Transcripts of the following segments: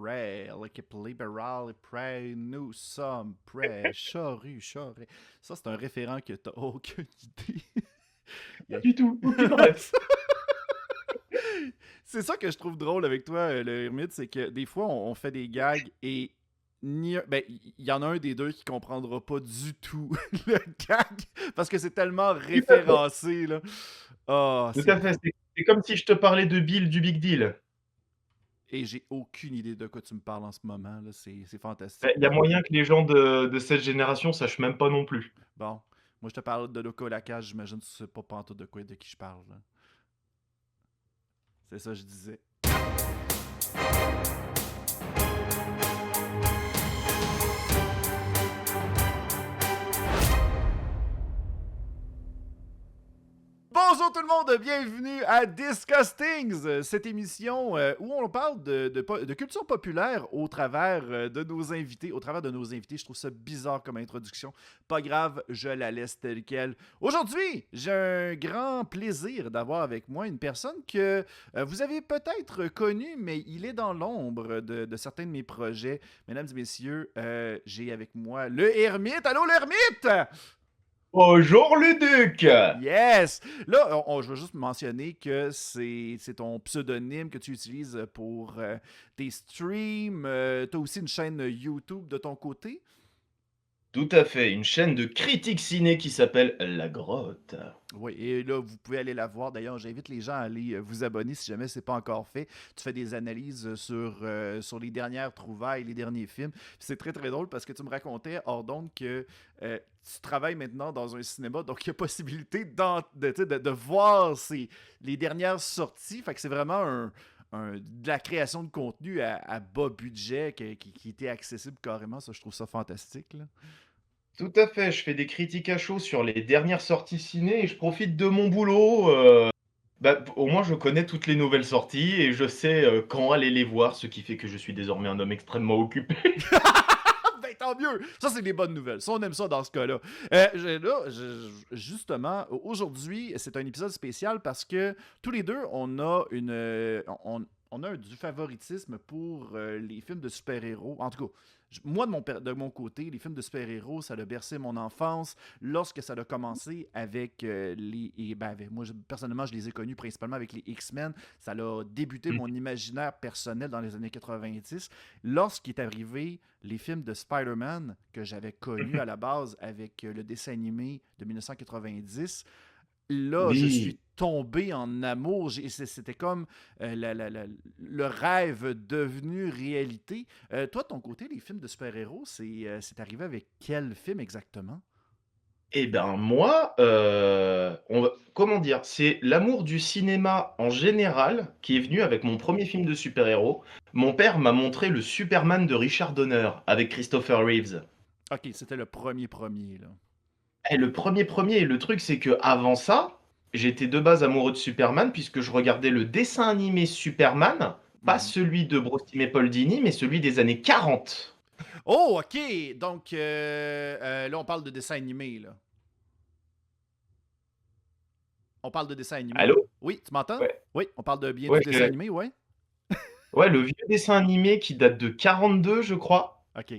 prêt. L'équipe libérale est prêt. Nous sommes prêts. Charrue, charrue. Ça, c'est un référent que t'as aucune idée. Pas du tout, aucune ref. C'est ça que je trouve drôle avec toi, le Hermite, c'est que des fois, on fait des gags et il y en a un des deux qui comprendra pas du tout le gag parce que c'est tellement Tout à fait. référencé, là. Ah, Tout c'est à fait. drôle. C'est comme si je te parlais de Bill du Big Deal. Et j'ai aucune idée de quoi tu me parles en ce moment, là. C'est fantastique. Il y a moyen que les gens de cette génération sachent même pas non plus. Bon, moi je te parle de Loco Lacage, j'imagine que tu sais pas pantoute de qui je parle, là. C'est ça que je disais. Bonjour tout le monde, bienvenue à Disgustings, cette émission où on parle de culture populaire au travers de nos invités. Au travers de nos invités, je trouve ça bizarre comme introduction. Pas grave, je la laisse telle quelle. Aujourd'hui, j'ai un grand plaisir d'avoir avec moi une personne que vous avez peut-être connue, mais il est dans l'ombre de certains de mes projets. Mesdames et messieurs, j'ai avec moi le Hermite. Allô, l'Hermite! Bonjour Luduc! Yes! Là, je veux juste mentionner que c'est ton pseudonyme que tu utilises pour tes streams. Tu as aussi une chaîne YouTube de ton côté. Tout à fait, une chaîne de critique ciné qui s'appelle La Grotte. Oui, et là, vous pouvez aller la voir. D'ailleurs, j'invite les gens à aller vous abonner si jamais ce n'est pas encore fait. Tu fais des analyses sur les dernières trouvailles, les derniers films. Puis c'est très, très drôle parce que tu me racontais, hors d'onde, que tu travailles maintenant dans un cinéma, donc il y a possibilité de voir les dernières sorties. Fait que c'est vraiment de la création de contenu à bas budget qui était accessible carrément. Ça, je trouve ça fantastique, là. Tout à fait, je fais des critiques à chaud sur les dernières sorties ciné et je profite de mon boulot. Au moins, je connais toutes les nouvelles sorties et je sais quand aller les voir, ce qui fait que je suis désormais un homme extrêmement occupé. Ben, tant mieux! Ça, c'est des bonnes nouvelles. Ça, on aime ça dans ce cas-là. Justement, aujourd'hui, c'est un épisode spécial parce que tous les deux, on a on a du favoritisme pour les films de super-héros. En tout cas, moi, de mon côté, les films de super-héros, ça a bercé mon enfance. Lorsque ça a commencé avec moi, personnellement, je les ai connus principalement avec les X-Men. Ça a débuté mon imaginaire personnel dans les années 90. Lorsqu'il est arrivé les films de Spider-Man que j'avais connus à la base avec le dessin animé de 1990, là, je suis Oui. tombé en amour. C'était comme le rêve devenu réalité. Toi, de ton côté, les films de super-héros, c'est arrivé avec quel film exactement? Eh ben moi, comment dire? C'est l'amour du cinéma en général qui est venu avec mon premier film de super-héros. Mon père m'a montré le Superman de Richard Donner avec Christopher Reeves. Ok, c'était le premier, là. Et le premier, le truc c'est que avant ça, j'étais de base amoureux de Superman puisque je regardais le dessin animé Superman, pas Mhm. celui de Bruce Timm et Paul Dini, mais celui des années 40. Oh, ok! Donc, là, on parle de dessin animé, là. On parle de dessin animé. Allô? Oui, tu m'entends? Ouais. Oui, on parle bien du Ouais, dessin animé, ouais? ouais, le vieux dessin animé qui date de 42, je crois. Ok.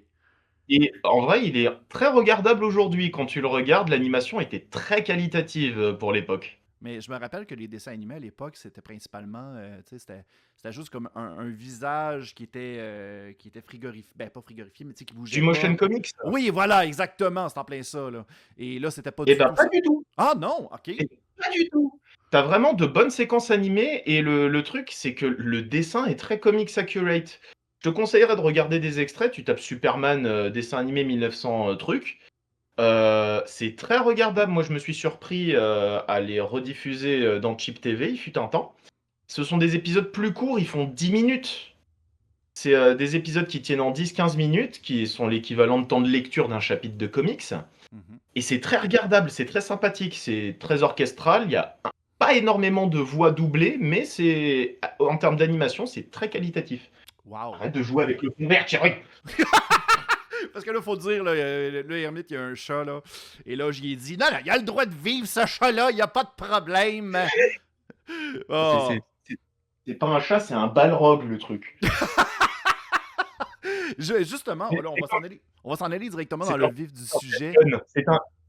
Et en vrai, il est très regardable aujourd'hui. Quand tu le regardes, l'animation était très qualitative pour l'époque. Mais je me rappelle que les dessins animés à l'époque, c'était principalement, tu sais, c'était juste comme un visage qui était frigorifié, ben pas frigorifié, mais tu sais, qui Du bougeait motion pas. comics? Oui, voilà, exactement, c'est en plein ça, là. Et là, c'était pas Eh du ben, tout pas ça. du tout. Ah non, ok. Et pas du tout. T'as vraiment de bonnes séquences animées et le truc, c'est que le dessin est très comics accurate. Je te conseillerais de regarder des extraits. Tu tapes Superman dessin animé 1900 trucs. C'est très regardable. Moi, je me suis surpris à les rediffuser dans Chip TV. Il fut un temps. Ce sont des épisodes plus courts. Ils font 10 minutes. C'est des épisodes qui tiennent en 10-15 minutes, qui sont l'équivalent de temps de lecture d'un chapitre de comics. Mhm. Et c'est très regardable, c'est très sympathique, c'est très orchestral. Il y a pas énormément de voix doublées, mais c'est en termes d'animation, c'est très qualitatif. Wow. Arrête de jouer avec le fond vert, Thierry. Parce que là, faut dire, là, le Hermite, il y a un chat, là. Et là, j'y ai dit, non, non, il a le droit de vivre, ce chat-là, il n'y a pas de problème. C'est Oh. c'est- c'est- c'est pas un chat, c'est un balrog le truc. Justement, là, on va s'en aller directement dans C'est le un vif du c'est un sujet. Flerken.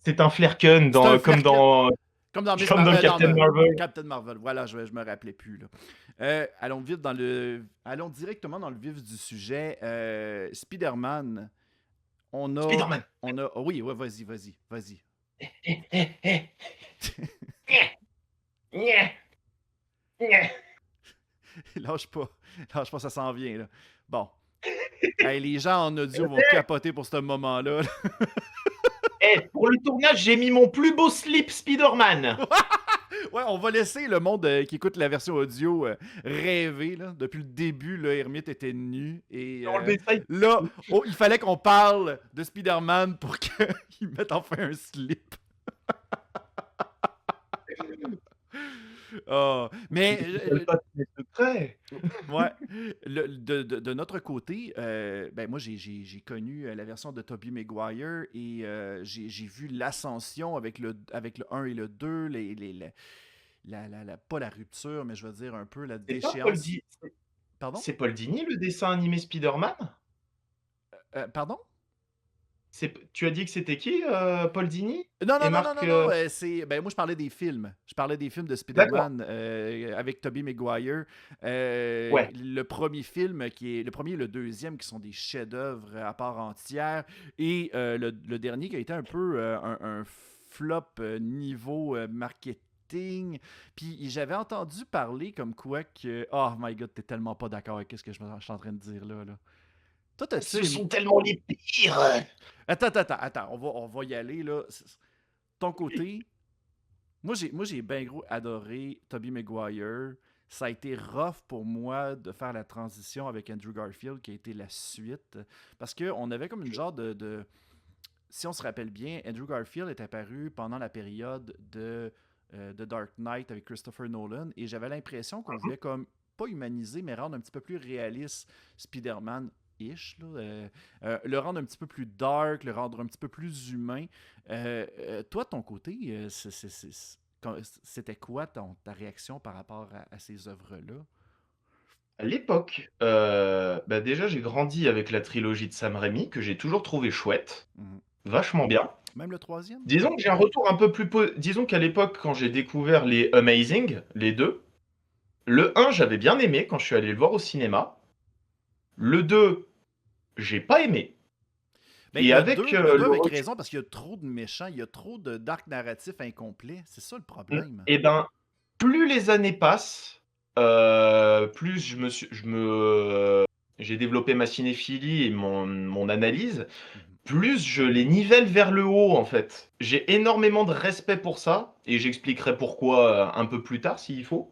C'est un Flerken C'est un comme flerken. dans Comme dans comme dans Captain Marvel. Captain Marvel. Voilà, je me rappelais plus. Là. Allons directement dans le vif du sujet. Spider-Man. Spider-Man. Oh oui, ouais, vas-y. Lâche pas, ça s'en vient. Là. Bon. Hey, les gens en audio vont capoter pour ce moment-là. Pour le tournage, j'ai mis mon plus beau slip Spider-Man. Ouais, on va laisser le monde qui écoute la version audio rêver. Là. Depuis le début, là, Hermite était nu. Et là, il fallait qu'on parle de Spider-Man pour qu'il mette enfin un slip. Mais pas tous les secrets. ouais, de notre côté, ben moi j'ai connu la version de Tobey Maguire et j'ai vu l'ascension avec le 1 et le 2, pas la rupture, mais je veux dire un peu la déchéance. Pardon? C'est Paul Dini le dessin animé Spider-Man? Pardon? Tu as dit que c'était qui, Paul Dini? Non, Et non, non, Marc, non, non, moi, je parlais des films. Je parlais des films de Spider-Man avec Tobey Maguire. Ouais. Le premier film, le premier et le deuxième, qui sont des chefs-d'œuvre à part entière. Et le dernier, qui a été un peu un flop niveau marketing. Puis j'avais entendu parler comme quoi que... Oh my God, t'es tellement pas d'accord avec ce que je suis en train de dire là. Toi, Ce sont tellement les pires! Attends, on va y aller, là. Ton côté, moi, j'ai bien gros adoré Tobey Maguire. Ça a été rough pour moi de faire la transition avec Andrew Garfield, qui a été la suite. Parce qu'on avait comme une genre de... Si on se rappelle bien, Andrew Garfield est apparu pendant la période de Dark Knight avec Christopher Nolan. Et j'avais l'impression qu'on voulait comme, pas humaniser, mais rendre un petit peu plus réaliste Spider-Man ish, là, le rendre un petit peu plus dark, le rendre un petit peu plus humain. Toi, de ton côté, c'était quoi ta réaction par rapport à ces œuvres-là? À l'époque, déjà, j'ai grandi avec la trilogie de Sam Raimi, que j'ai toujours trouvé chouette, vachement bien. Même le troisième? Disons que j'ai un retour un peu plus... Disons qu'à l'époque, quand j'ai découvert les Amazing, les deux, le 1, j'avais bien aimé quand je suis allé le voir au cinéma. Le 2, j'ai pas aimé. Ben, et avec raison, parce qu'il y a trop de méchants, il y a trop d'arcs narratifs incomplets. C'est ça le problème. Et plus les années passent, plus j'ai développé ma cinéphilie et mon analyse, plus je les nivelle vers le haut, en fait. J'ai énormément de respect pour ça, et j'expliquerai pourquoi un peu plus tard, s'il faut.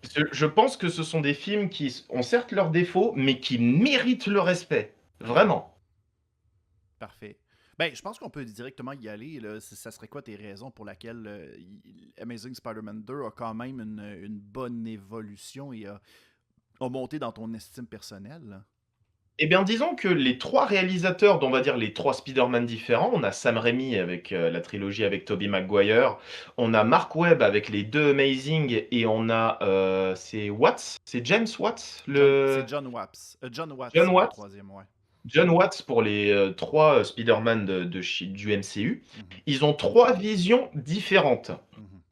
Parce que je pense que ce sont des films qui ont certes leurs défauts, mais qui méritent le respect. Vraiment. Parfait. Ben, je pense qu'on peut directement y aller. Là. Ça serait quoi tes raisons pour lesquelles Amazing Spider-Man 2 a quand même une bonne évolution et a monté dans ton estime personnelle? Là? Eh bien, disons que les 3 réalisateurs d'on va dire les 3 Spider-Man différents, on a Sam Raimi avec la trilogie avec Tobey Maguire, on a Mark Webb avec les 2 Amazing et on a c'est James Watts C'est John Watts. John Watts, le troisième, ouais. John Watts pour les 3 Spider-Man du MCU. Ils ont 3 visions différentes.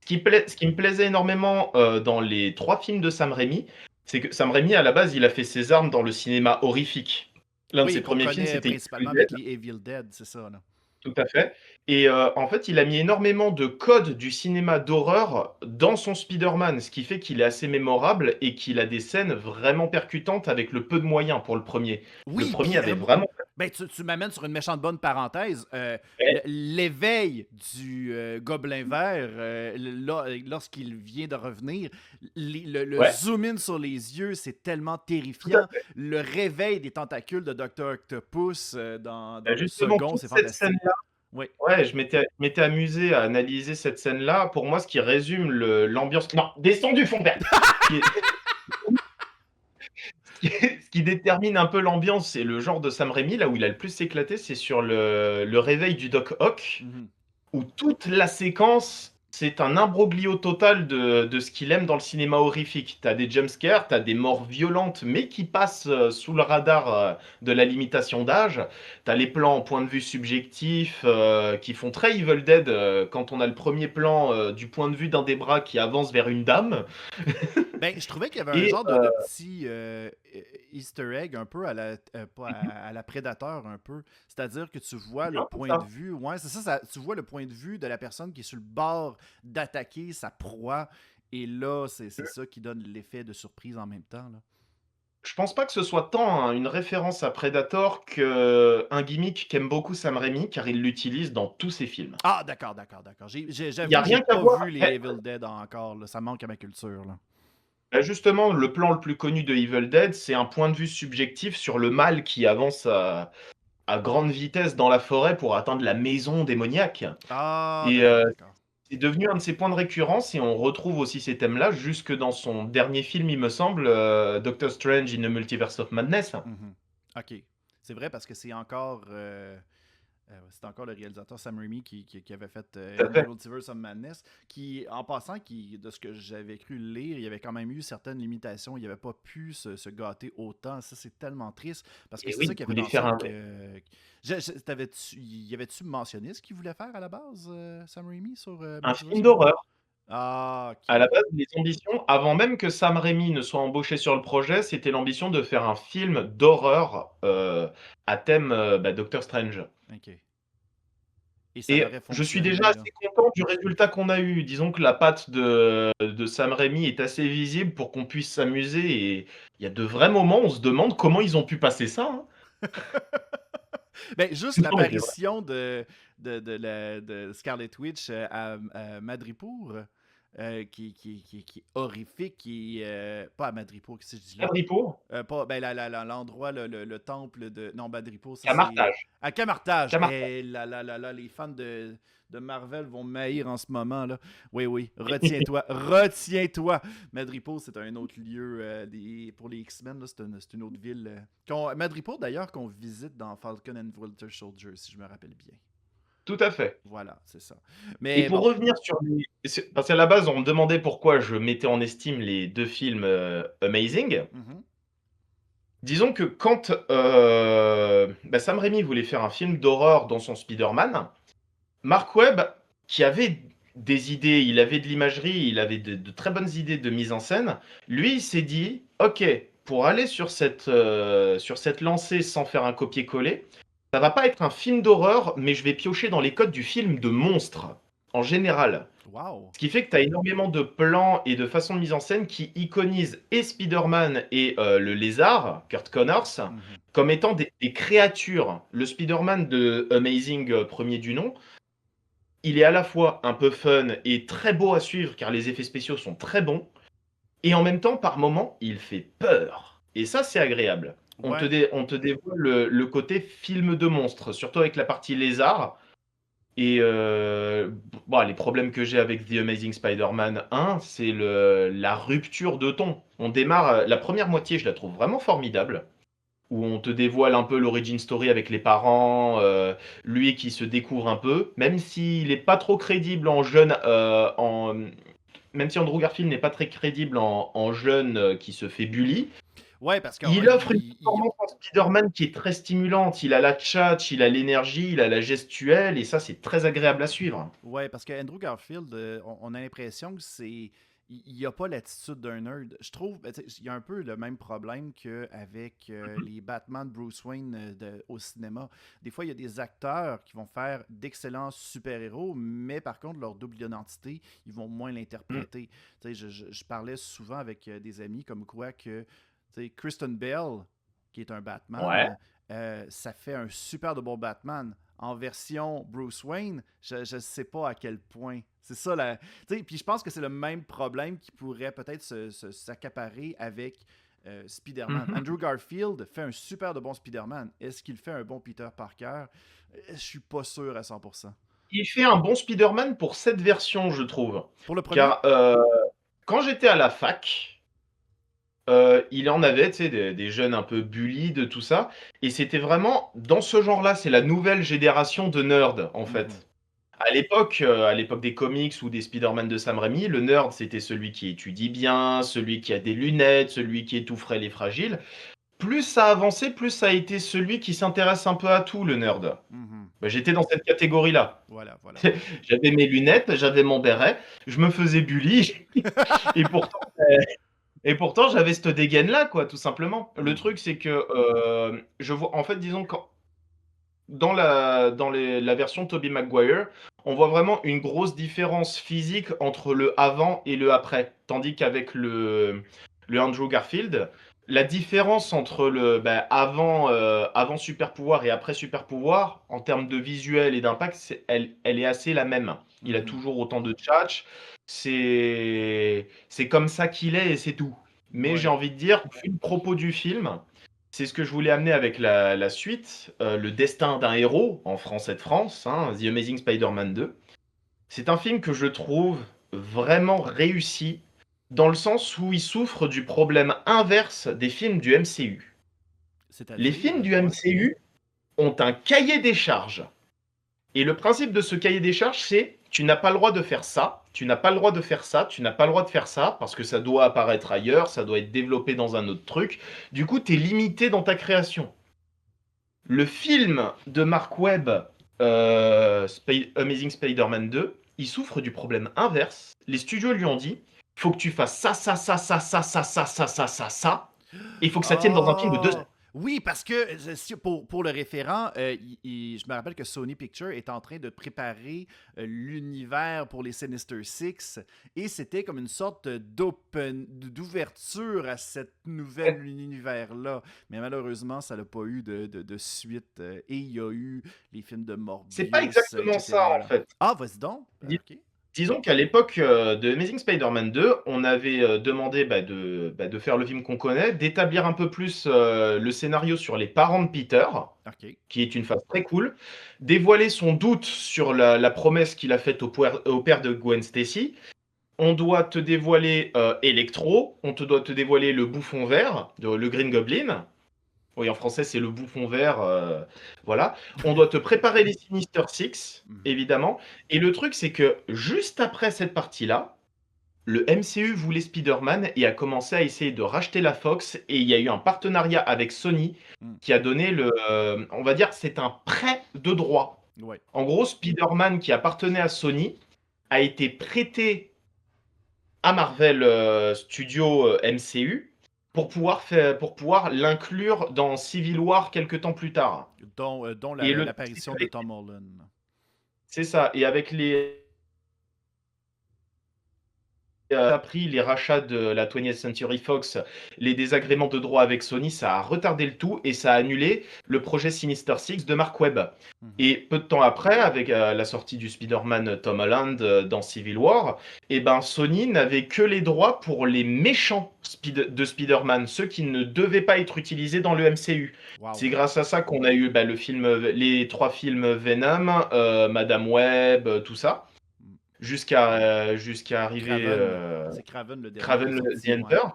Ce qui me plaisait énormément dans les 3 films de Sam Raimi, c'est que Sam Raimi, à la base, il a fait ses armes dans le cinéma horrifique. L'un de ses premiers films, c'était principalement avec les Evil Dead, c'est ça, là. Tout à fait. Et en fait, il a mis énormément de codes du cinéma d'horreur dans son Spider-Man, ce qui fait qu'il est assez mémorable et qu'il a des scènes vraiment percutantes avec le peu de moyens pour le premier. Oui, le premier avait vraiment... Ben, tu m'amènes sur une méchante bonne parenthèse. L'éveil du gobelin vert, lorsqu'il vient de revenir, le zoom-in sur les yeux, c'est tellement terrifiant. Le réveil des tentacules de Dr. Octopus dans le second, c'est fantastique. Ouais, je m'étais amusé à analyser cette scène-là. Pour moi, ce qui résume l'ambiance... Non, descends du fond vert. Ce qui détermine un peu l'ambiance et le genre de Sam Raimi, là où il a le plus éclaté, c'est sur le réveil du Doc Ock, où toute la séquence c'est un imbroglio total de ce qu'il aime dans le cinéma horrifique. T'as des jumpscares, t'as des morts violentes, mais qui passent sous le radar de la limitation d'âge. T'as les plans en point de vue subjectif qui font très Evil Dead quand on a le premier plan du point de vue d'un des bras qui avance vers une dame. Ben, je trouvais qu'il y avait un Et genre de petit Easter egg un peu à la, pas à la Prédateur un peu. C'est-à-dire que tu vois le bien pour point de ça. vue. Ouais, c'est ça, tu vois le point de vue de la personne qui est sur le bord d'attaquer sa proie. Et là, c'est ça qui donne l'effet de surprise en même temps. Là. Je pense pas que ce soit tant une référence à Predator que un gimmick qu'aime beaucoup Sam Raimi, car il l'utilise dans tous ses films. Ah, d'accord, d'accord, d'accord. Il y a J'avoue, j'ai rien qu'à pas voir. vu les Evil Dead encore. Là. Ça manque à ma culture. Là. Justement, le plan le plus connu de Evil Dead, c'est un point de vue subjectif sur le mal qui avance à grande vitesse dans la forêt pour atteindre la maison démoniaque. Ah, Et d'accord, d'accord. c'est devenu un de ses points de récurrence et on retrouve aussi ces thèmes-là jusque dans son dernier film, il me semble, Doctor Strange in the Multiverse of Madness. Mhm. Ok. C'est vrai parce que c'est encore le réalisateur Sam Raimi qui avait fait Tout à In the fait. Multiverse of Madness, qui, en passant, de ce que j'avais cru lire, il y avait quand même eu certaines limitations. Il n'avait pas pu se gâter autant. Ça, c'est tellement triste, parce que Et c'est oui, ça il qui a fait voulait en faire sorte un. que... Y avait-tu mentionné ce qu'il voulait faire à la base, Sam Raimi, sur Un Multiverse film of Madness? d'horreur. Ah, À la ok. base, les ambitions, avant même que Sam Raimi ne soit embauché sur le projet, c'était l'ambition de faire un film d'horreur à thème Doctor Strange. Ok. Et ça Et l'aurait je suis déjà fonctionné, là. assez content du résultat qu'on a eu. Disons que la patte de Sam Raimi est assez visible pour qu'on puisse s'amuser. Et il y a de vrais moments où on se demande comment ils ont pu passer ça, hein. Ben, juste Non, mais c'est vrai. l'apparition de Scarlet Witch à Madripoor, qui est horrifique, pas à Madripoor, qu'est-ce que je dis là? Quadripo, Pas, ben, l'endroit, le temple de... Non, Madripoor, ça c'est... Camartage. À Camartage! Camartage. Et les fans de Marvel vont m'haïr en ce moment, là. Oui, oui, retiens-toi, retiens-toi! Madripoor, c'est un autre lieu pour les X-Men, là, c'est une autre ville. Madripoor, d'ailleurs, qu'on visite dans Falcon and Winter Soldier, si je me rappelle bien. Tout à fait. Voilà, c'est ça. Et Mais pour bon. revenir sur les... Parce qu'à la base, on me demandait pourquoi je mettais en estime les deux films Amazing. Mhm. Disons que quand Sam Raimi voulait faire un film d'horreur dans son Spider-Man, Mark Webb, qui avait des idées, il avait de l'imagerie, il avait de très bonnes idées de mise en scène, lui, il s'est dit, OK, pour aller sur cette lancée sans faire un copier-coller, ça va pas être un film d'horreur, mais je vais piocher dans les codes du film de monstre, en général. Wow! Ce qui fait que tu as énormément de plans et de façons de mise en scène qui iconisent et Spider-Man et le lézard, Kurt Connors, Mhm. comme étant des créatures. Le Spider-Man de Amazing premier du nom, il est à la fois un peu fun et très beau à suivre car les effets spéciaux sont très bons, et en même temps, par moments, il fait peur. Et ça, c'est agréable. Ouais. On te dévoile le côté film de monstre, surtout avec la partie lézard. Et bon, les problèmes que j'ai avec The Amazing Spider-Man 1, c'est la rupture de ton. On démarre, la première moitié, je la trouve vraiment formidable, où on te dévoile un peu l'origin story avec les parents, lui qui se découvre un peu, même s'il n'est pas trop crédible en jeune, même si Andrew Garfield n'est pas très crédible en jeune qui se fait bully, Ouais, parce que il offre une performance en Spider-Man qui est très stimulante. Il a la tchatch, il a l'énergie, il a la gestuelle, et ça, c'est très agréable à suivre. ouais, parce que Andrew Garfield, on a l'impression que c'est. Il n'y a pas l'attitude d'un nerd. Je trouve, ben, tu sais, il y a un peu le même problème qu'avec les Batman Bruce Wayne au cinéma. Des fois, il y a des acteurs qui vont faire d'excellents super-héros, mais par contre, leur double identité, ils vont moins Mm. l'interpréter. Tu sais, je parlais souvent avec des amis comme quoi que tu sais, Kristen Bell, qui est un Ouais. Batman, ça fait un super de bon Batman. En version Bruce Wayne, je ne sais pas à quel point. C'est ça la. Puis je pense que c'est le même problème qui pourrait peut-être s'accaparer avec Spider-Man. Mhm. Andrew Garfield fait un super de bon Spider-Man. Est-ce qu'il fait un bon Peter Parker? Je suis pas sûr à 100%. Il fait un bon Spider-Man pour cette version, je trouve. Pour le premier? Car quand j'étais à la fac, il en avait, tu sais, des jeunes un peu bullies de tout ça. Et c'était vraiment, dans ce genre-là, c'est la nouvelle génération de nerds, en Mhm. fait. À l'époque des comics ou des Spider-Man de Sam Raimi, le nerd, c'était celui qui étudie bien, celui qui a des lunettes, celui qui est tout frêle et fragile. Plus ça a avancé, plus ça a été celui qui s'intéresse un peu à tout, le nerd. Mhm. Bah, j'étais dans cette catégorie-là. Voilà, voilà, voilà. J'avais mes lunettes, j'avais mon béret, je me faisais bully, et pourtant, et pourtant j'avais cette dégaine-là, quoi, tout simplement. Le Mhm. truc, c'est que je vois, en fait, disons, la version Tobey Maguire, on voit vraiment une grosse différence physique entre le avant et le après. Tandis qu'avec le Andrew Garfield, la différence entre avant super pouvoir et après super pouvoir, en termes de visuel et d'impact, elle est assez la même. Il a Mhm. toujours autant de tchatch. C'est comme ça qu'il est et c'est tout. Mais j'ai Ouais. envie de dire, vu le propos du film, c'est ce que je voulais amener avec la suite, Le destin d'un héros, en français de France, hein, The Amazing Spider-Man 2. C'est un film que je trouve vraiment réussi, dans le sens où il souffre du problème inverse des films du MCU. Les films C'est-à-dire, du ouais. MCU ont un cahier des charges. Et le principe de ce cahier des charges, c'est tu n'as pas le droit de faire ça, tu n'as pas le droit de faire ça, tu n'as pas le droit de faire ça, parce que ça doit apparaître ailleurs, ça doit être développé dans un autre truc. Du coup, tu es limité dans ta création. Le film de Mark Webb, Amazing Spider-Man 2, il souffre du problème inverse. Les studios lui ont dit, faut que tu fasses ça, ça, ça, ça, ça, ça, ça, ça, ça, ça, ça, et il faut que ça tienne dans un film de 2 heures. Ah! Oui, parce que pour le référent, je me rappelle que Sony Pictures est en train de préparer l'univers pour les Sinister Six et c'était comme une sorte d'ouverture à cette nouvelle univers-là. Mais malheureusement, ça n'a pas eu de suite et il y a eu les films de C'est pas Morbius, exactement ça, etc. en fait. Ah, vas-y donc. Dis- Ok. Disons qu'à l'époque de Amazing Spider-Man 2, on avait demandé de faire le film qu'on connaît, d'établir un peu plus le scénario sur les parents de Peter, Ok. qui est une phase très cool, dévoiler son doute sur la promesse qu'il a faite au père de Gwen Stacy. On doit te dévoiler Electro, doit te dévoiler le bouffon vert, le Green Goblin. Oui, en français, c'est le bouffon vert. Voilà. On doit te préparer les Sinister Six, Mhm. évidemment. Et le truc, c'est que juste après cette partie-là, le MCU voulait Spider-Man et a commencé à essayer de racheter la Fox. Et il y a eu un partenariat avec Sony Mm. qui a donné on va dire, c'est un prêt de droit. Ouais. En gros, Spider-Man qui appartenait à Sony a été prêté à Marvel Studios MCU pour pouvoir l'inclure dans Civil War quelques temps plus tard. Dont Et le truc, c'est l'apparition de qu'avec- Tom Holland. c'est ça. Et avec les appris les rachats de la 20th Century Fox, les désagréments de droit avec Sony, ça a retardé le tout et ça a annulé le projet Sinister Six de Mark Webb. Mhm. Et peu de temps après, avec la sortie du Spider-Man Tom Holland dans Civil War, eh ben Sony n'avait que les droits pour les méchants de Spider-Man, ceux qui ne devaient pas être utilisés dans le MCU. Wow. C'est grâce à ça qu'on a eu les 3 films Venom, Madame Web, tout ça, Mm. jusqu'à arriver Craven. C'est Craven le dernier qui est Craven the sorti, ouais. Hunter.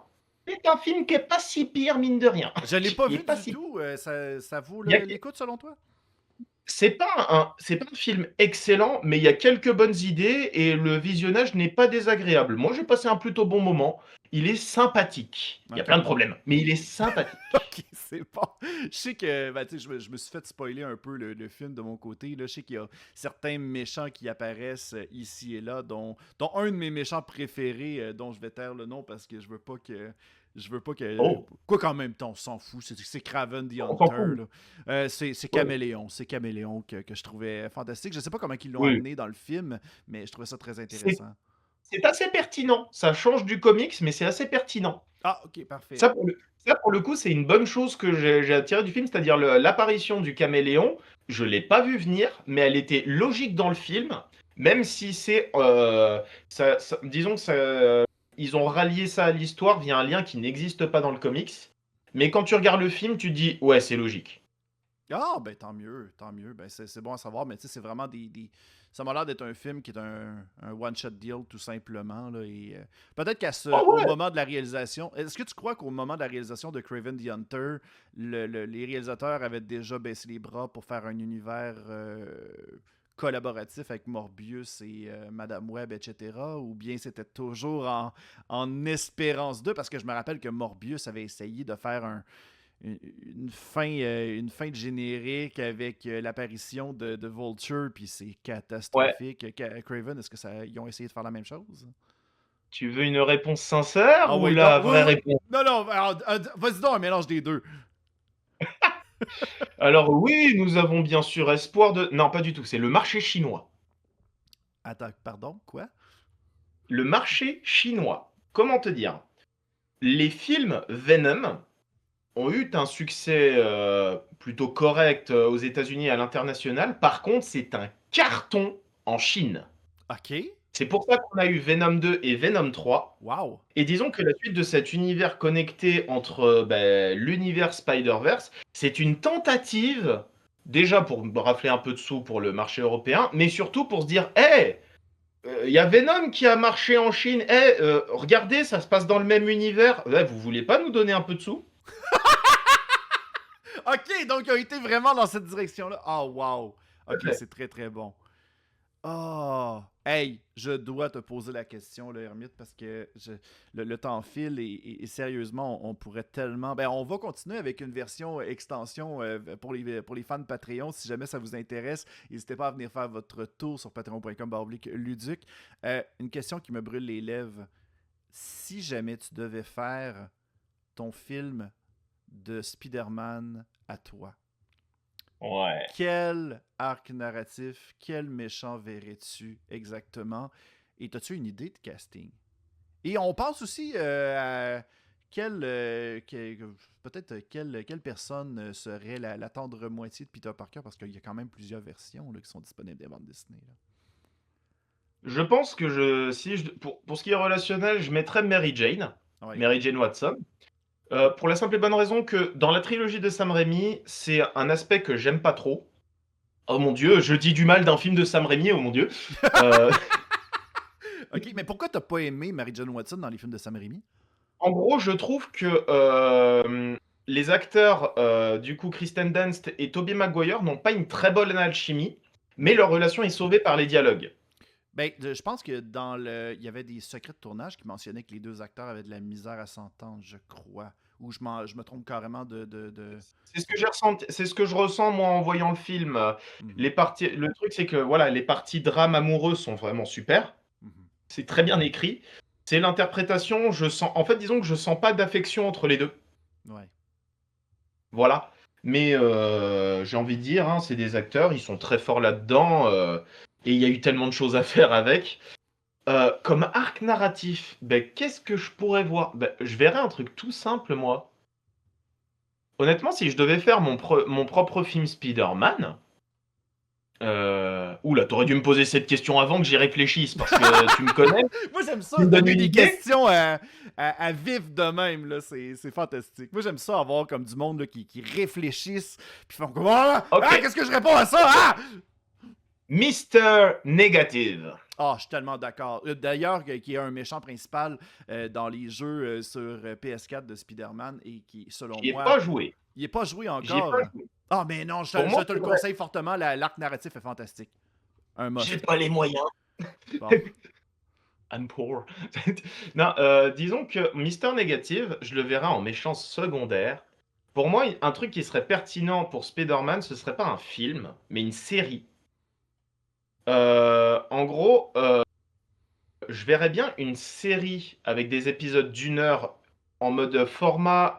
C'est un film qui est pas si pire, mine de rien. Je l'ai pas Il est vu pas du si tout. Ça vaut il y a- l'écoute selon toi? C'est pas un film excellent, mais il y a quelques bonnes idées et le visionnage n'est pas désagréable. Moi, j'ai passé un plutôt bon moment. Il est sympathique. Il y a Ok. plein de problèmes, mais il est sympathique. Ok, c'est bon. Je sais que ben, tu sais, je me suis fait spoiler un peu le film de mon côté. Là. Je sais qu'il y a certains méchants qui apparaissent ici et là, dont un de mes méchants préférés, dont je vais taire le nom parce que je veux pas que. Je veux pas que. Oh, Quoi qu'en même temps, on s'en fout. C'est Craven the on s'en Hunter. fout. Là. C'est Ouais. Caméléon. C'est Caméléon que je trouvais fantastique. Je sais pas comment ils l'ont Oui. amené dans le film, mais je trouvais ça très C'est intéressant. c'est assez pertinent. Ça change du comics, mais c'est assez pertinent. Ah, ok, parfait. Ça, pour le coup, c'est une bonne chose que j'ai attiré du film, c'est-à-dire l'apparition du caméléon. Je l'ai pas vu venir, mais elle était logique dans le film, même si disons que ils ont rallié ça à l'histoire via un lien qui n'existe pas dans le comics. Mais quand tu regardes le film, tu te dis, ouais, c'est logique. Ah, ben tant mieux, tant mieux. Ben, c'est bon à savoir, mais tu sais, c'est vraiment ça m'a l'air d'être un film qui est un one-shot deal, tout simplement. Là, et, peut-être Oh au ouais. moment de la réalisation, est-ce que tu crois qu'au moment de la réalisation de Craven the Hunter, les réalisateurs avaient déjà baissé les bras pour faire un univers collaboratif avec Morbius et Madame Web, etc. Ou bien c'était toujours en espérance d'eux? Parce que je me rappelle que Morbius avait essayé de faire une fin de générique avec l'apparition de Vulture, puis c'est Ouais. catastrophique. Craven, est-ce que ils ont essayé de faire la même chose? Tu veux une réponse sincère Ah ou oui, donc, la oui, vraie oui. réponse? Non, non, alors, vas-y donc un mélange des deux. Alors oui, nous avons bien sûr espoir de... Non, pas du tout, c'est le marché chinois. Attends, pardon, quoi? Le marché chinois. Comment te dire? Les films Venom ont eu un succès plutôt correct aux États-Unis et à l'international. Par contre, c'est un carton en Chine. OK. C'est pour ça qu'on a eu Venom 2 et Venom 3. Wow. Et disons que la suite de cet univers connecté entre l'univers Spider-Verse, c'est une tentative, déjà pour rafler un peu de sous pour le marché européen, mais surtout pour se dire, hey, il y a Venom qui a marché en Chine, hey, regardez, ça se passe dans le même univers, ouais, vous voulez pas nous donner un peu de sous? OK, donc ils ont été vraiment dans cette direction-là. Ah, wow. OK, Ouais. c'est très, très bon. Ah, hey, je dois te poser la question, le Hermite, parce que le temps file et sérieusement, on pourrait tellement. Ben, on va continuer avec une version extension pour les fans Patreon. Si jamais ça vous intéresse, n'hésitez pas à venir faire votre tour sur patreon.com/luduc. Une question qui me brûle les lèvres. Si jamais tu devais faire ton film de Spider-Man à toi, Ouais. quel arc narratif, quel méchant verrais-tu exactement? Et as-tu une idée de casting? Et on pense aussi à peut-être quelle personne serait la tendre moitié de Peter Parker, parce qu'il y a quand même plusieurs versions là, qui sont disponibles des bandes dessinées. Là. Je pense que pour ce qui est relationnel, je mettrais Mary Jane, Oui. Mary Jane Watson. Pour la simple et bonne raison que dans la trilogie de Sam Raimi, c'est un aspect que j'aime pas trop. Oh mon dieu, je dis du mal d'un film de Sam Raimi, oh mon dieu. Euh, Ok, mais pourquoi t'as pas aimé Mary Jane Watson dans les films de Sam Raimi? En gros, je trouve que les acteurs, du coup, Kristen Dunst et Tobey Maguire n'ont pas une très bonne alchimie, mais leur relation est sauvée par les dialogues. Ben, je pense que il y avait des secrets de tournage qui mentionnaient que les deux acteurs avaient de la misère à s'entendre, je crois. Ou je me trompe carrément de... C'est ce que j'ai ressenti, c'est ce que je ressens moi en voyant le film. Mhm, Le truc, c'est que voilà, les parties drame amoureux sont vraiment super. mhm. C'est très bien écrit. C'est l'interprétation, je sens. En fait, disons que je sens pas d'affection entre les deux. Ouais. Voilà. Mais j'ai envie de dire, hein, c'est des acteurs, ils sont très forts là-dedans. Et il y a eu tellement de choses à faire avec. Comme arc narratif, ben, qu'est-ce que je pourrais voir? Ben, je verrais un truc tout simple, moi. Honnêtement, si je devais faire mon propre film Spider-Man, oula, t'aurais dû me poser cette question avant que j'y réfléchisse, parce que tu me connais, Moi, j'aime tu ça, me donnes donner une des idée. questions à vif de même. Là. C'est fantastique. Moi, j'aime ça avoir comme du monde là, qui réfléchissent puis font comme Ok. qu'est-ce que je réponds à ça? Ah! Mister Negative. Ah, je suis tellement d'accord. D'ailleurs, qui est un méchant principal dans les jeux sur PS4 de Spider-Man et qui, selon J'y ai moi, pas joué. il n'est pas joué J'y ai encore. pas joué. Ah, mais non, Pour moi, je te c'est le vrai. conseille fortement. L'arc narratif est fantastique. Un J'ai must. pas les moyens. Bon. I'm poor. Non, disons que Mister Negative, je le verrai en méchant secondaire. Pour moi, un truc qui serait pertinent pour Spider-Man, ce serait pas un film, mais une série. En gros, je verrais bien une série avec des épisodes d'1 heure en mode format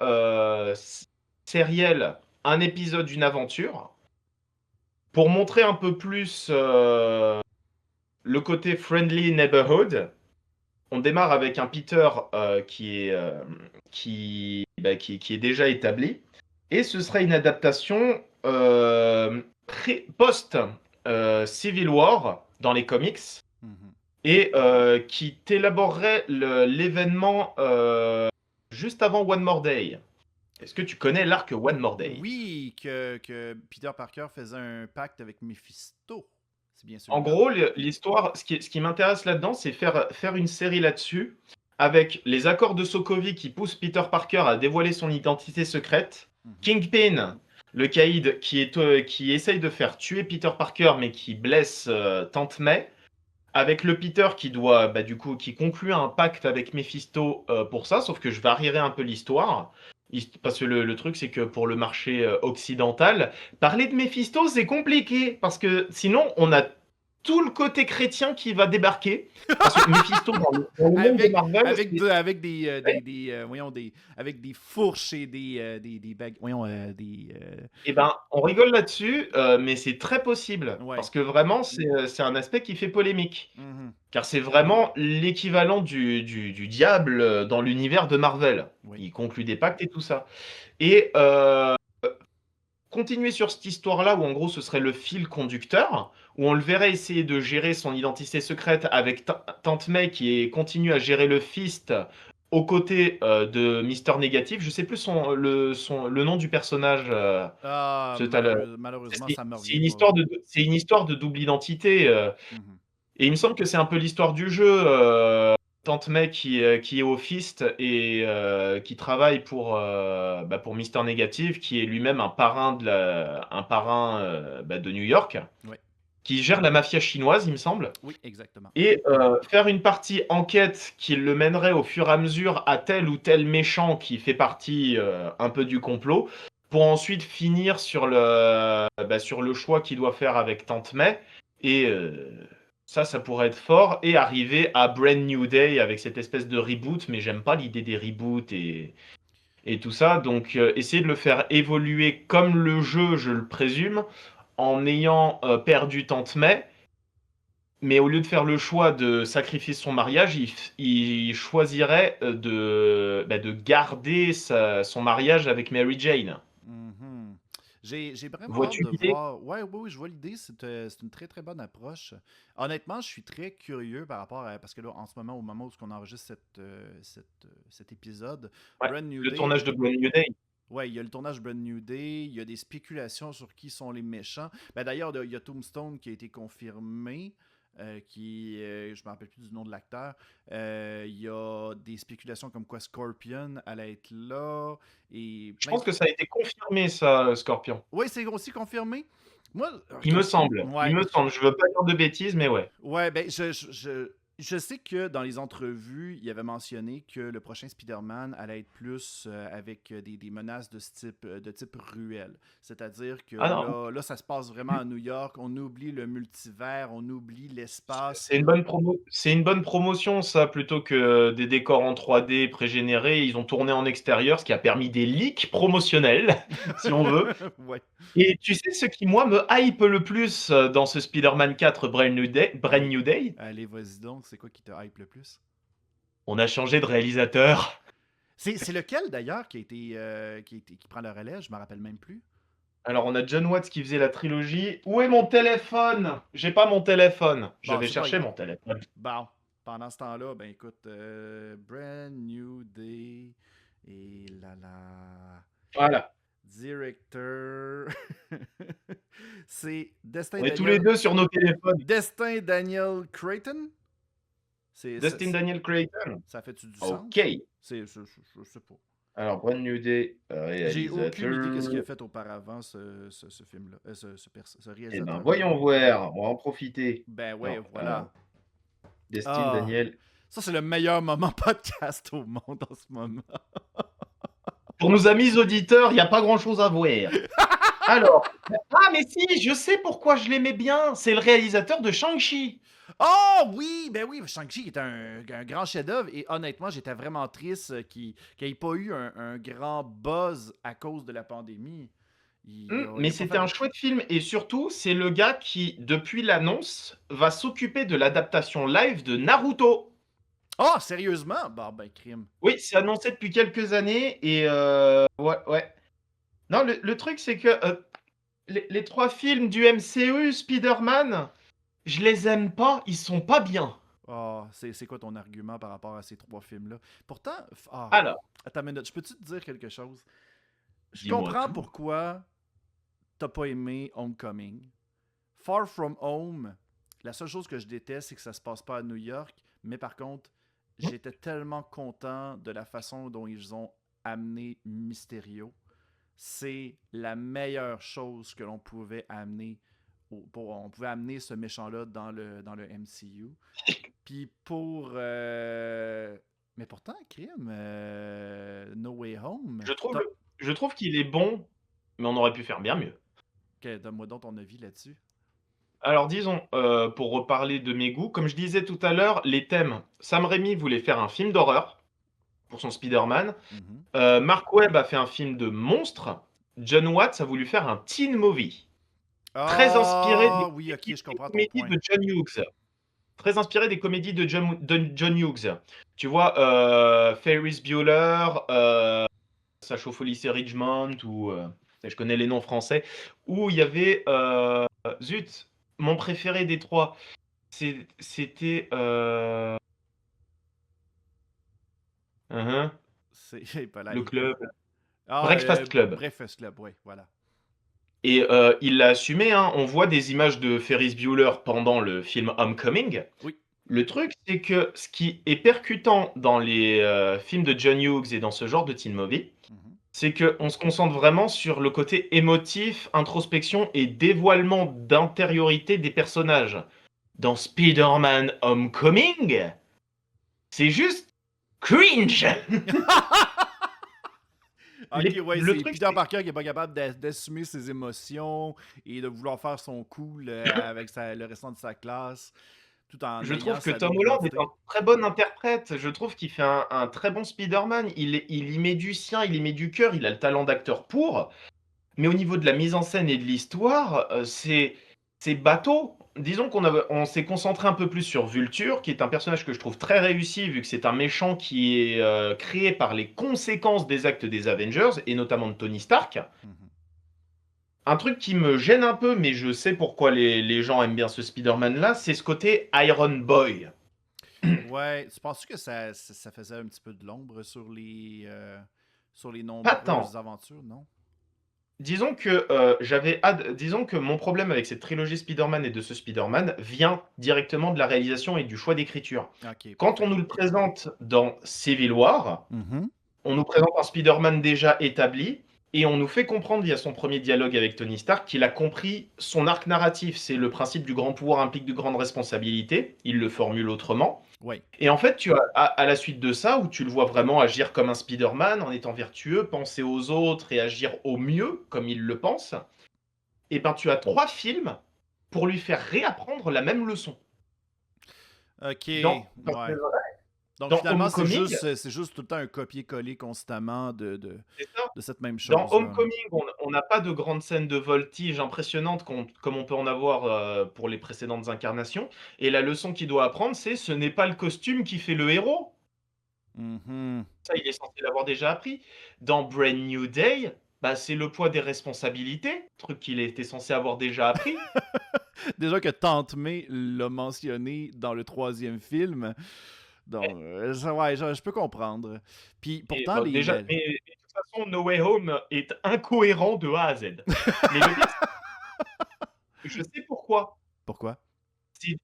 sériel, un épisode d'une aventure, pour montrer un peu plus le côté friendly neighborhood. On démarre avec un Peter qui est déjà établi, et ce sera une adaptation post Civil War dans les comics, Mhm. et qui t'élaborerait l'événement juste avant One More Day. Est-ce que tu connais l'arc One More Day? Oui, que Peter Parker faisait un pacte avec Mephisto. C'est bien En celui-là. gros, l'histoire, ce qui m'intéresse là-dedans, c'est faire une série là-dessus, avec les accords de Sokovie qui poussent Peter Parker à dévoiler son identité secrète, Mhm. Kingpin Le caïd qui essaye de faire tuer Peter Parker, mais qui blesse Tante May. Avec le Peter qui doit, du coup, qui conclut un pacte avec Mephisto pour ça, sauf que je varierai un peu l'histoire. Parce que le truc, c'est que pour le marché occidental, parler de Mephisto, c'est compliqué. Parce que sinon, on a tout le côté chrétien qui va débarquer. Parce que Mephisto, dans le monde de Marvel, voyons, avec des fourches et des bagues. Voyons, eh ben, on rigole là-dessus, mais c'est très possible. Ouais. Parce que vraiment, c'est un aspect qui fait polémique. Mhm. Car c'est vraiment l'équivalent du diable dans l'univers de Marvel. Oui. Il conclut des pactes et tout ça. Et continuer sur cette histoire-là, où en gros ce serait le fil conducteur, où on le verrait essayer de gérer son identité secrète avec Tante May qui continue à gérer le Fist aux côtés de Mister Négatif. Je sais plus le nom du personnage. Malheureusement, ça me C'est revient une pas. c'est une histoire de double identité. Mhm. Et il me semble que c'est un peu l'histoire du jeu. Tante May qui est au Fist et qui travaille pour Mister Négatif, qui est lui-même un parrain de New York, Ouais. qui gère la mafia chinoise, il me semble. Oui, exactement. Et faire une partie enquête qui le mènerait au fur et à mesure à tel ou tel méchant qui fait partie un peu du complot, pour ensuite finir sur le choix qu'il doit faire avec Tante May. Et ça pourrait être fort. Et arriver à Brand New Day avec cette espèce de reboot, mais j'aime pas l'idée des reboots et tout ça. Donc essayer de le faire évoluer comme le jeu, je le présume, en ayant perdu Tante May. Mais au lieu de faire le choix de sacrifier son mariage, il choisirait de garder son mariage avec Mary Jane. Mhm. J'ai vraiment hâte Vois-tu de l'idée? voir. Ouais, oui, oui, je vois l'idée. C'est une très, très bonne approche. Honnêtement, je suis très curieux par rapport à. Parce que là, en ce moment, au moment où on enregistre cet épisode, Ouais, Brand New le Day. tournage de Brand New Day. Ouais, il y a le tournage Brand New Day. Il y a des spéculations sur qui sont les méchants. Ben, d'ailleurs, il y a Tombstone qui a été confirmé. Je me rappelle plus du nom de l'acteur. Il y a des spéculations comme quoi Scorpion allait être là et Je plein pense de. que ça a été confirmé, ça, Scorpion. Oui, c'est aussi confirmé. Moi, Il me regarde. semble. Il Ouais. me semble. Je veux pas dire de bêtises, mais ouais. Ouais, ben, je sais que dans les entrevues, il avait mentionné que le prochain Spider-Man allait être plus avec des menaces de type ruelle. C'est-à-dire que Ah non. là, ça se passe vraiment à New York. On oublie le multivers, on oublie l'espace. C'est une bonne promotion, ça, plutôt que des décors en 3D pré-générés. Ils ont tourné en extérieur, ce qui a permis des leaks promotionnels, si on veut. Ouais. Et tu sais ce qui, moi, me hype le plus dans ce Spider-Man 4 Brand Allez, New Day? allez, vas-y donc. C'est quoi qui te hype le plus? On a changé de réalisateur. C'est lequel d'ailleurs qui prend le relais? Je me rappelle même plus. Alors, on a John Watts qui faisait la trilogie. Où est mon téléphone? J'ai pas mon téléphone. Je Bon, vais c'est pas chercher grave. mon téléphone. Bon, pendant ce temps-là, ben écoute, Brand New Day et là, Voilà. directeur, c'est On est tous les deux sur nos téléphones. Destin Daniel Creighton. C'est ça, Dustin Daniel Creighton. ça fait-tu du Ok. sens? Je sais pas. Alors, Brand New Day, J'ai aucune idée qu'est-ce qu'il a réalisateur. fait auparavant ce film-là, ce Eh ben, réalisateur-là. voyons voir. On va en profiter. Ben ouais, Non, voilà. Destin Ah, Daniel. ça c'est le meilleur moment podcast au monde en ce moment. Pour nos amis auditeurs, il n'y a pas grand-chose à voir. Alors, ah mais si, je sais pourquoi je l'aimais bien. C'est le réalisateur de Shang-Chi. Oh oui, ben oui, Shang-Chi est un grand chef-d'œuvre et honnêtement, j'étais vraiment triste qu'il n'ait pas eu un grand buzz à cause de la pandémie. Il Mais a pas c'était fait. un chouette film et surtout, c'est le gars qui, depuis l'annonce, va s'occuper de l'adaptation live de Naruto. Oh, sérieusement? Bon, ben, crime. Oui, c'est annoncé depuis quelques années et ouais, ouais. Non, le truc, c'est que les trois films du MCU, Spider-Man, je les aime pas, ils sont pas bien. Oh, c'est quoi ton argument par rapport à ces trois films-là? Pourtant, Alors, attends une minute, je peux-tu te dire quelque chose? Je dis-moi comprends tout. pourquoi t'as pas aimé Homecoming. Far From Home, la seule chose que je déteste, c'est que ça se passe pas à New York, mais par contre, j'étais tellement content de la façon dont ils ont amené Mysterio. c'est la meilleure chose que l'on pouvait amener. On pouvait amener ce méchant-là dans le MCU. Puis pour. Mais pourtant, crime, No Way Home. Je trouve, je trouve qu'il est bon, mais on aurait pu faire bien mieux. Ok, donne-moi donc ton avis là-dessus. Alors disons, pour reparler de mes goûts, comme je disais tout à l'heure, les thèmes. Sam Raimi voulait faire un film d'horreur pour son Spider-Man. Mhm. Mark Webb a fait un film de monstre. John Watts a voulu faire un teen movie. Très inspiré Ah oui, ok, je des comprends ton comédies point. de John Hughes. Très inspiré des comédies de John Hughes. Tu vois, Ferris Bueller, Ça chauffe au lycée Ridgemont, ou je connais les noms français, où il y avait, zut, mon préféré des trois, c'était C'est pas là. le club, Ah, Breakfast Club. Breakfast Club, ouais, voilà. Et il l'a assumé, hein. On voit des images de Ferris Bueller pendant le film Homecoming. Oui. Le truc, c'est que ce qui est percutant dans les films de John Hughes et dans ce genre de teen movie, Mhm. c'est qu'on se concentre vraiment sur le côté émotif, introspection et dévoilement d'intériorité des personnages. Dans Spider-Man Homecoming, c'est juste cringe. Ok, ouais, Le c'est truc, Peter c'est Parker qui est pas capable d'assumer ses émotions et de vouloir faire son cool avec le restant de sa classe, tout en je ayant trouve que sa Tom double Holland est un identité. très bon interprète. Je trouve qu'il fait un très bon Spider-Man. Il y met du sien, il y met du cœur, il a le talent d'acteur pour. Mais au niveau de la mise en scène et de l'histoire, c'est bateau. Disons on s'est concentré un peu plus sur Vulture, qui est un personnage que je trouve très réussi, vu que c'est un méchant qui est créé par les conséquences des actes des Avengers, et notamment de Tony Stark. Mhm. Un truc qui me gêne un peu, mais je sais pourquoi les gens aiment bien ce Spider-Man-là, c'est ce côté Iron Boy. Ouais, tu penses que ça faisait un petit peu de l'ombre sur les Pas tant. nombreuses aventures, non? Disons que mon problème avec cette trilogie Spider-Man et de ce Spider-Man vient directement de la réalisation et du choix d'écriture. Ok, Quand on parfait. nous le présente dans Civil War, Mhm. on nous présente un Spider-Man déjà établi et on nous fait comprendre via son premier dialogue avec Tony Stark qu'il a compris son arc narratif. C'est le principe du grand pouvoir implique de grandes responsabilités. Il le formule autrement. Ouais. Et en fait, tu as à la suite de ça, où tu le vois vraiment agir comme un Spider-Man, en étant vertueux, penser aux autres et agir au mieux, comme il le pense, et ben tu as 3 films pour lui faire réapprendre la même leçon. Ok, Parce que ouais. Donc dans finalement, Homecoming, c'est juste tout le temps un copier-coller constamment c'est ça. de cette même Dans chose-là. Homecoming, on n'a pas de grande scène de voltige impressionnante comme on peut en avoir pour les précédentes incarnations. Et la leçon qu'il doit apprendre, c'est ce n'est pas le costume qui fait le héros. Mhm. Ça, il est censé l'avoir déjà appris. Dans Brand New Day, bah, c'est le poids des responsabilités, truc qu'il était censé avoir déjà appris. Déjà que Tante May l'a mentionné dans le troisième film. Donc, ouais, je peux comprendre. Puis Et, pourtant, bah, déjà, mais de toute façon, No Way Home est incohérent de A à Z. Mais le pire, je sais pourquoi. Pourquoi?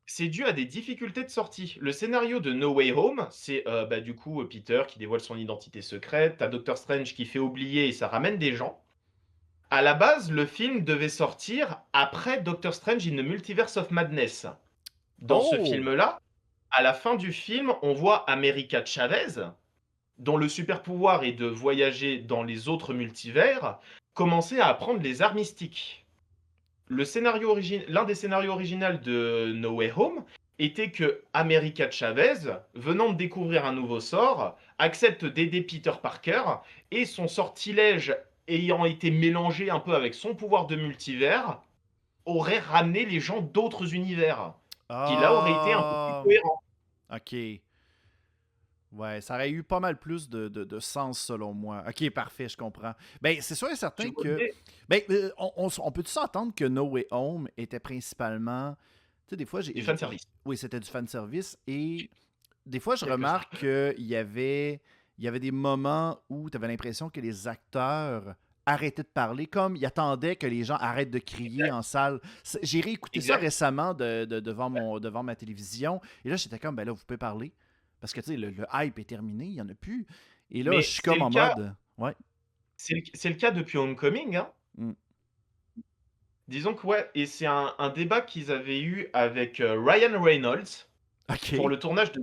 C'est dû à des difficultés de sortie. Le scénario de No Way Home, c'est bah, du coup Peter qui dévoile son identité secrète, t'as Doctor Strange qui fait oublier et ça ramène des gens. À la base, le film devait sortir après Doctor Strange in the Multiverse of Madness. Dans ce Oh! film-là, à la fin du film, on voit America Chavez, dont le super pouvoir est de voyager dans les autres multivers, commencer à apprendre les arts mystiques. L'un des scénarios originaux de No Way Home était que America Chavez, venant de découvrir un nouveau sort, accepte d'aider Peter Parker et son sortilège ayant été mélangé un peu avec son pouvoir de multivers, aurait ramené les gens d'autres univers, qui là aurait été un peu plus Ah! cohérent. Ok. Ouais, ça aurait eu pas mal plus de sens selon moi. Ok, parfait, je comprends. Ben, c'est sûr et Tu certain vois que. l'idée? Ben, on peut-tu s'entendre que No Way Home était principalement. Tu sais, des fois, Du fanservice. oui, c'était du fanservice et des fois, je Il n'y a que ça. remarque qu'il y avait des moments où tu avais l'impression que les acteurs arrêtaient de parler, comme ils attendaient que les gens arrêtent de crier Exact. en salle. J'ai réécouté ça Exact. récemment devant ma télévision, et là, j'étais comme, ben là, vous pouvez parler. Parce que, tu sais, le hype est terminé, il n'y en a plus. Et là, je Mais suis c'est comme le en cas mode, ouais. C'est le cas depuis Homecoming, hein. Mm. Disons que ouais, et c'est un débat qu'ils avaient eu avec Ryan Reynolds pour OK. le tournage de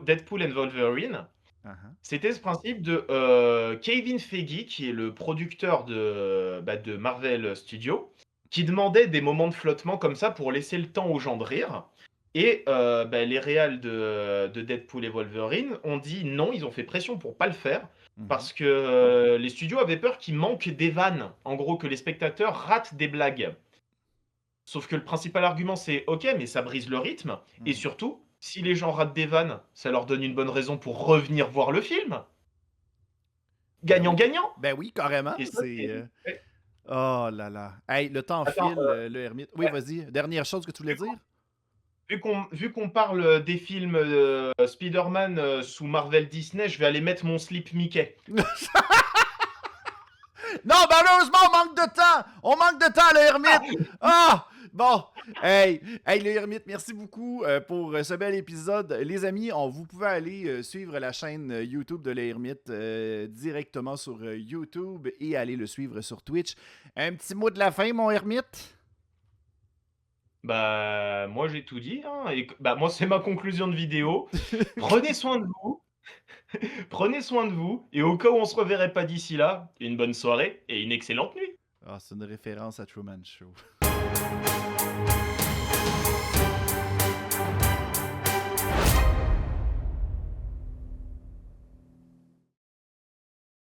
Deadpool and Wolverine. Uh-huh. C'était ce principe de Kevin Feige, qui est le producteur de Marvel Studios, qui demandait des moments de flottement comme ça pour laisser le temps aux gens de rire. Et les réals de Deadpool et Wolverine ont dit non, ils ont fait pression pour pas le faire, Mhm. parce que les studios avaient peur qu'il manque des vannes, en gros que les spectateurs ratent des blagues. Sauf que le principal argument c'est ok, mais ça brise le rythme, et Mhm. surtout, si les gens ratent des vannes, ça leur donne une bonne raison pour revenir voir le film. Ben oui. Gagnant-gagnant. Ben oui, carrément. Et ça, C'est. c'est. Ouais. Oh là là. Hey, le temps Attends, file, le ermite. Oui, ouais, vas-y. Dernière chose que tu voulais vu dire? qu'on vu qu'on parle des films Spider-Man sous Marvel Disney, je vais aller mettre mon slip Mickey. Non, malheureusement, on manque de temps. On manque de temps, le ermite. Ah! Bon. Hey, le ermite, merci beaucoup pour ce bel épisode. Les amis, vous pouvez aller suivre la chaîne YouTube de l'ermite directement sur YouTube et aller le suivre sur Twitch. Un petit mot de la fin, mon ermite? Bah, moi j'ai tout dit, hein, et bah, moi c'est ma conclusion de vidéo. Prenez soin de vous, prenez soin de vous, et au cas où on se reverrait pas d'ici là, une bonne soirée et une excellente nuit. Ah, c'est une référence à Truman Show.